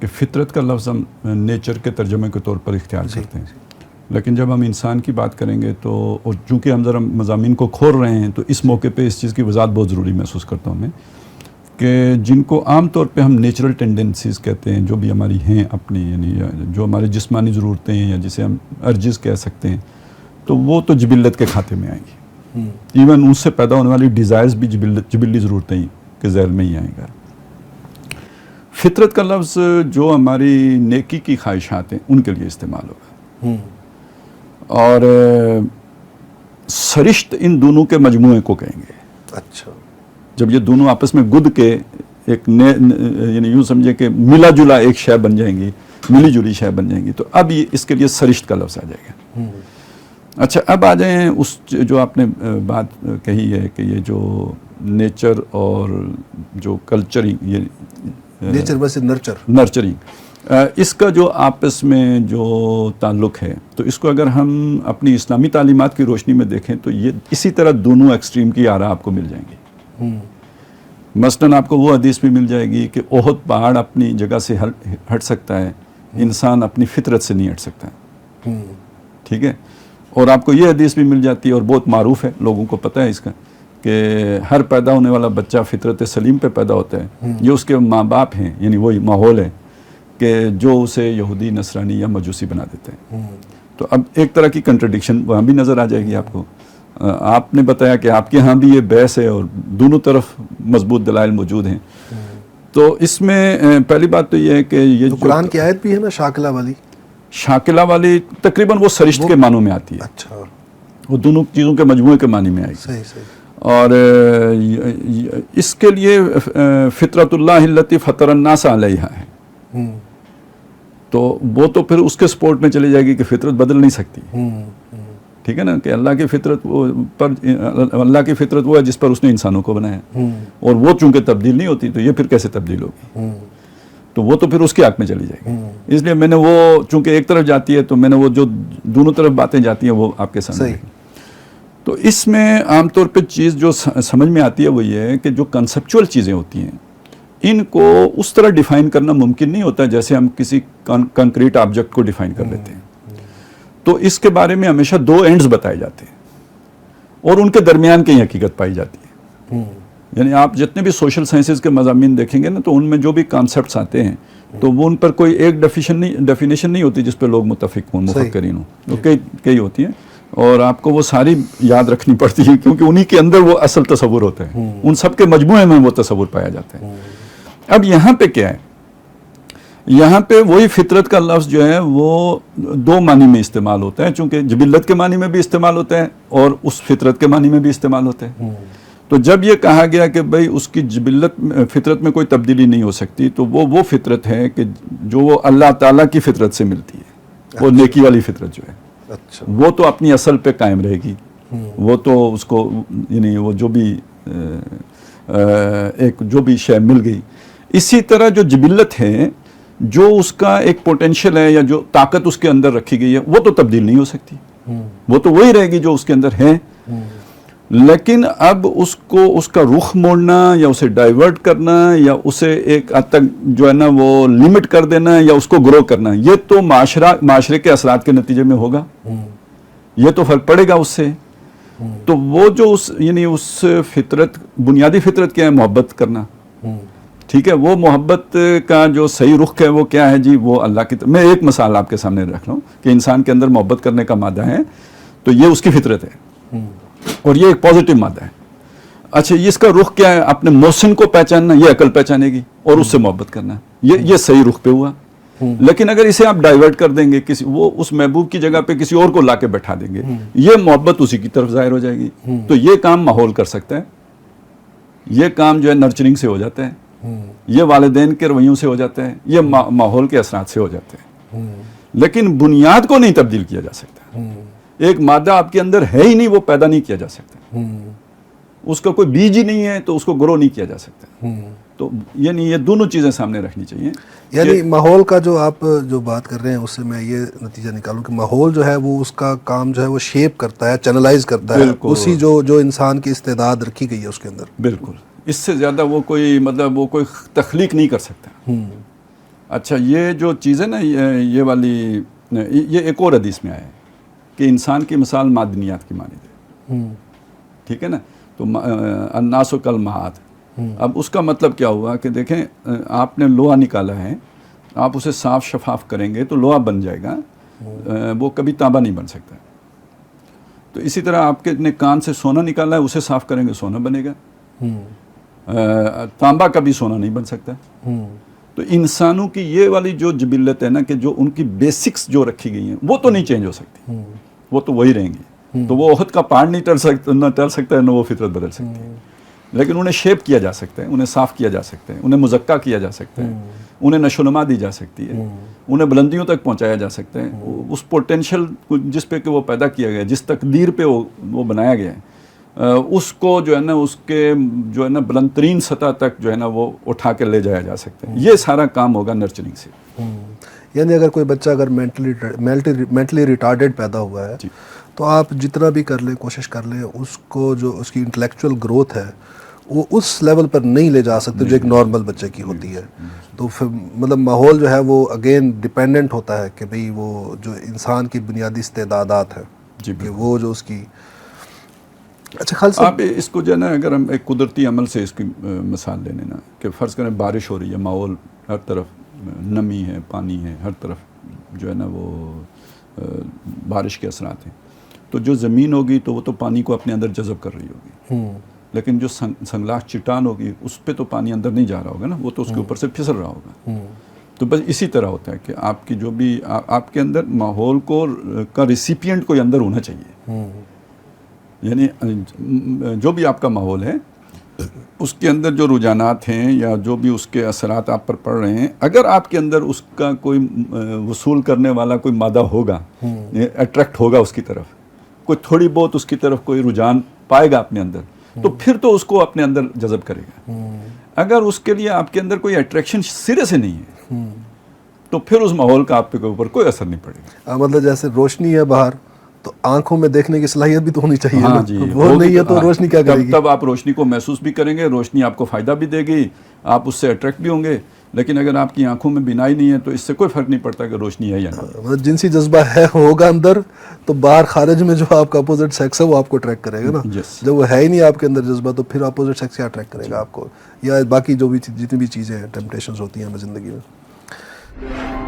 کہ فطرت کا لفظ ہم نیچر کے ترجمے کے طور پر اختیار کرتے ہیں، لیکن جب ہم انسان کی بات کریں گے تو، اور چونکہ ہم ذرا مضامین کو کھول رہے ہیں تو اس موقع پہ اس چیز کی وضاحت بہت ضروری محسوس کرتا ہوں میں، کہ جن کو عام طور پہ ہم نیچرل ٹینڈنسیز کہتے ہیں، جو بھی ہماری ہیں اپنی، یعنی جو ہماری جسمانی ضرورتیں ہیں یا جسے ہم ارجز کہہ سکتے ہیں، تو وہ تو جبلت کے کھاتے میں آئیں گی، ایون ان سے پیدا ہونے والی ڈیزائرز بھی جبلی ضرورتیں کے ذیل میں ہی آئیں گا۔ فطرت کا لفظ جو ہماری نیکی کی خواہشات ہیں ان کے لیے استعمال ہوگا، اور سرشت ان دونوں کے مجموعے کو کہیں گے۔ اچھا، جب یہ دونوں آپس میں گد کے ایک یعنی یوں سمجھے کہ ملا جلا ایک شے بن جائیں گی، ملی جلی شے بن جائیں گی، تو اب یہ اس کے لیے سرشت کا لفظ آ جائے گا۔ اچھا، اب آ جائیں اس جو آپ نے بات کہی ہے کہ یہ جو نیچر اور جو کلچرنگ، یہ نیچر ویسے نرچرنگ، اس کا جو آپس میں جو تعلق ہے، تو اس کو اگر ہم اپنی اسلامی تعلیمات کی روشنی میں دیکھیں تو یہ اسی طرح دونوں ایکسٹریم کی آراء آپ کو مل جائیں گی۔ مثلاً آپ کو وہ حدیث بھی مل جائے گی کہ احد پہاڑ اپنی جگہ سے ہٹ سکتا ہے، انسان اپنی فطرت سے نہیں ہٹ سکتا ہے، ٹھیک ہے؟ اور آپ کو یہ حدیث بھی مل جاتی ہے، اور بہت معروف ہے، لوگوں کو پتہ ہے اس کا، کہ ہر پیدا ہونے والا بچہ فطرت سلیم پہ پیدا ہوتا ہے، یہ اس کے ماں باپ ہیں، یعنی وہی ماحول ہے کہ جو اسے یہودی، نصرانی یا مجوسی بنا دیتے ہیں۔ تو اب ایک طرح کی کنٹرڈکشن وہاں بھی نظر آ جائے گی آپ کو۔ آپ نے بتایا کہ آپ کے ہاں بھی یہ بحث ہے اور دونوں طرف مضبوط دلائل موجود ہیں، تو اس میں پہلی بات تو یہ ہے کہ یہ جو قرآن کی آیت بھی ہے نا شاکلہ والی تقریباً وہ سرشت کے معنوں میں آتی ہے، اچھا، وہ دونوں چیزوں کے مجموعے کے معنی میں آئی گی۔ صحیح۔ اور اس کے لیے فطرت اللہ التی فطر الناس علیہا ہے، تو وہ تو پھر اس کے سپورٹ میں چلی جائے گی کہ فطرت بدل نہیں سکتی، ٹھیک ہے نا، کہ اللہ کی فطرت وہ ہے جس پر اس نے انسانوں کو بنایا، اور وہ چونکہ تبدیل نہیں ہوتی تو یہ پھر کیسے تبدیل ہوگی، تو وہ تو پھر اس کے حق میں چلی جائے گی۔ اس لیے میں نے وہ چونکہ ایک طرف جاتی ہے تو میں نے وہ جو دونوں طرف باتیں جاتی ہیں وہ آپ کے سامنے رکھی۔ تو اس میں عام طور پہ چیز جو سمجھ میں آتی ہے وہ یہ ہے کہ جو کنسپچول چیزیں ہوتی ہیں ان کو اس طرح ڈیفائن کرنا ممکن نہیں ہوتا جیسے ہم کسی کنکریٹ آبجیکٹ کو ڈیفائن کر لیتے ہیں۔ تو اس کے بارے میں ہمیشہ دو اینڈز بتائے جاتے ہیں اور ان کے درمیان کی حقیقت پائی جاتی ہے۔ یعنی آپ جتنے بھی سوشل سائنسز کے مضامین دیکھیں گے نا تو ان میں جو بھی کانسیپٹس آتے ہیں تو وہ ان پر کوئی ایک ڈیفینیشن نہیں ہوتی جس پہ لوگ متفق ہوں، مفکرین ہوں، وہ کئی ہوتی ہیں، اور آپ کو وہ ساری یاد رکھنی پڑتی ہے کیونکہ انہی کے اندر وہ اصل تصور ہوتا ہے، ان سب کے مجموعے میں وہ تصور پایا جاتا ہے۔ اب یہاں پہ کیا ہے، یہاں پہ وہی فطرت کا لفظ جو ہے وہ دو معنی میں استعمال ہوتا ہے، چونکہ جبلت کے معنی میں بھی استعمال ہوتا ہے اور اس فطرت کے معنی میں بھی استعمال ہوتا ہے۔ تو جب یہ کہا گیا کہ بھئی اس کی فطرت میں کوئی تبدیلی نہیں ہو سکتی، تو وہ فطرت ہے کہ جو وہ اللہ تعالیٰ کی فطرت سے ملتی ہے، وہ نیکی والی فطرت جو ہے وہ تو اپنی اصل پہ قائم رہے گی، وہ تو اس کو یعنی وہ جو بھی شے مل گئی۔ اسی طرح جو جبلت ہے، جو اس کا ایک پوٹینشیل ہے یا جو طاقت اس کے اندر رکھی گئی ہے، وہ تو تبدیل نہیں ہو سکتی، وہ تو وہی رہے گی جو اس کے اندر ہے۔ لیکن اب اس کو اس کا رخ موڑنا یا اسے ڈائیورٹ کرنا یا اسے ایک حد تک جو ہے نا وہ لمٹ کر دینا یا اس کو گرو کرنا، یہ تو معاشرے کے اثرات کے نتیجے میں ہوگا، یہ تو فرق پڑے گا اس سے۔ تو وہ جو یعنی اس فطرت، بنیادی فطرت کیا ہے، محبت کرنا، ٹھیک ہے، وہ محبت کا جو صحیح رخ ہے وہ کیا ہے جی، وہ اللہ کی میں ایک مثال آپ کے سامنے رکھ رہا ہوں کہ انسان کے اندر محبت کرنے کا مادہ ہے، تو یہ اس کی فطرت ہے اور یہ ایک پازیٹیو مادہ ہے۔ اچھا، اس کا رخ کیا ہے، اپنے محسن کو پہچاننا، یہ عقل پہچانے گی اور اس سے محبت کرنا، یہ صحیح رخ پہ ہوا۔ لیکن اگر اسے آپ ڈائیورٹ کر دیں گے، وہ اس محبوب کی جگہ پہ کسی اور کو لا کے بیٹھا دیں گے، یہ محبت اسی کی طرف ظاہر ہو جائے گی۔ تو یہ کام ماحول کر سکتا ہے، یہ کام جو ہے نرچرنگ سے ہو جاتا ہے، یہ والدین کے رویوں سے ہو جاتا ہے، یہ ماحول کے اثرات سے ہو جاتے ہیں، لیکن بنیاد کو نہیں تبدیل کیا جا سکتا۔ ایک مادہ آپ کے اندر ہے ہی نہیں، وہ پیدا نہیں کیا جا سکتا، اس کا کوئی بیج ہی نہیں ہے تو اس کو گرو نہیں کیا جا سکتا۔ تو یعنی یہ دونوں چیزیں سامنے رکھنی چاہیے۔ یعنی ماحول کا جو آپ جو بات کر رہے ہیں اس سے میں یہ نتیجہ نکالوں کہ ماحول جو ہے وہ اس کا کام جو ہے وہ شیپ کرتا ہے، چینلائز کرتا ہے اسی جو انسان کی استعداد رکھی گئی ہے اس کے اندر۔ بالکل، اس سے زیادہ وہ کوئی تخلیق نہیں کر سکتا، اچھا یہ جو چیز ہے نا یہ والی یہ ایک اور حدیث میں آیا ہے کہ انسان کی مثال معدنیات کی مانند ہے. ٹھیک ہے نا. تو الناس کالمعاد. اب اس کا مطلب کیا ہوا کہ دیکھیں آپ نے لوہا نکالا ہے, آپ اسے صاف شفاف کریں گے تو لوہا بن جائے گا, وہ کبھی تانبا نہیں بن سکتا. تو اسی طرح آپ کے نے کان سے سونا نکالا ہے, اسے صاف کریں گے سونا بنے گا. تانبا کبھی سونا نہیں بن سکتا. تو انسانوں کی یہ والی جو جبلت ہے نا کہ جو ان کی بیسکس جو رکھی گئی ہیں وہ تو نہیں چینج ہو سکتی, وہ تو وہی رہیں گی. تو وہ احد کا پہاڑ نہیں ٹل سکتا ہے, نہ وہ فطرت بدل سکتی ہے, لیکن انہیں شیپ کیا جا سکتا ہے, انہیں صاف کیا جا سکتا ہے, انہیں مزکہ کیا جا سکتا ہے, انہیں نشو و نما دی جا سکتی ہے, انہیں بلندیوں تک پہنچایا جا سکتا ہے. اس پوٹینشیل جس پہ کہ وہ پیدا کیا گیا, جس تقدیر پہ وہ بنایا گیا ہے, اس کو جو ہے نا اس کے جو ہے نا بلند ترین سطح تک جو ہے نا وہ اٹھا کے لے جایا جا سکتا ہے. یہ سارا کام ہوگا نرچرنگ سے. یعنی اگر کوئی بچہ اگر مینٹلی ریٹارڈیڈ پیدا ہوا ہے تو آپ جتنا بھی کر لیں, کوشش کر لیں, اس کو جو اس کی انٹلیکچوئل گروتھ ہے وہ اس لیول پر نہیں لے جا سکتے جو ایک نارمل بچے کی ہوتی ہے. تو پھر مطلب ماحول جو ہے وہ اگین ڈیپینڈنٹ ہوتا ہے کہ بھئی وہ جو انسان کی بنیادی استعدادات ہیں کہ وہ جو اس کی. اچھا خالد صاحب, آپ اس کو جو ہے نا اگر ہم ایک قدرتی عمل سے اس کی مثال لے لیں نا کہ فرض کریں بارش ہو رہی ہے, ماحول ہر طرف نمی ہے, پانی ہے, ہر طرف جو ہے نا وہ بارش کے اثرات ہیں. تو جو زمین ہوگی تو وہ تو پانی کو اپنے اندر جذب کر رہی ہوگی, لیکن جو سنگلاخ چٹان ہوگی اس پہ تو پانی اندر نہیں جا رہا ہوگا نا, وہ تو اس کے اوپر سے پھسل رہا ہوگا. تو بس اسی طرح ہوتا ہے کہ آپ کی جو بھی آپ کے اندر ماحول کو کا ریسیپینٹ کوئی اندر ہونا چاہیے. یعنی جو بھی آپ کا ماحول ہے اس کے اندر جو رجحانات ہیں یا جو بھی اس کے اثرات آپ پر پڑ رہے ہیں, اگر آپ کے اندر اس کا کوئی وصول کرنے والا کوئی مادہ ہوگا, اٹریکٹ ہوگا اس کی طرف, کوئی تھوڑی بہت اس کی طرف کوئی رجحان پائے گا اپنے اندر, تو پھر تو اس کو اپنے اندر جذب کرے گا. اگر اس کے لیے آپ کے اندر کوئی اٹریکشن سرے سے نہیں ہے تو پھر اس ماحول کا آپ کے اوپر کوئی اثر نہیں پڑے گا. مطلب جیسے روشنی ہے باہر تو آنکھوں میں دیکھنے کی صلاحیت بھی تو ہونی چاہیے. ہاں جی, وہ نہیں ہے تو روشنی کیا کرے گی؟ تب آپ روشنی کو محسوس بھی کریں گے, روشنی آپ کو فائدہ بھی دے گی, آپ اس سے اٹریکٹ بھی ہوں گے. لیکن اگر آپ کی آنکھوں میں بینائی نہیں ہے تو اس سے کوئی فرق نہیں پڑتا کہ روشنی ہے یا نہیں. مطلب جنسی جذبہ ہے ہوگا اندر تو باہر خارج میں جو آپ کا اپوزٹ سیکس ہے وہ آپ کو اٹریکٹ کرے گا نا. جب وہ ہے ہی نہیں آپ کے اندر جذبہ تو پھر اپوزٹ سیکس کیا اٹریکٹ کرے گا آپ کو, یا باقی جو بھی جتنی بھی چیزیں ہیں ٹیمپٹیشنز ہوتی ہیں ہمیں زندگی میں.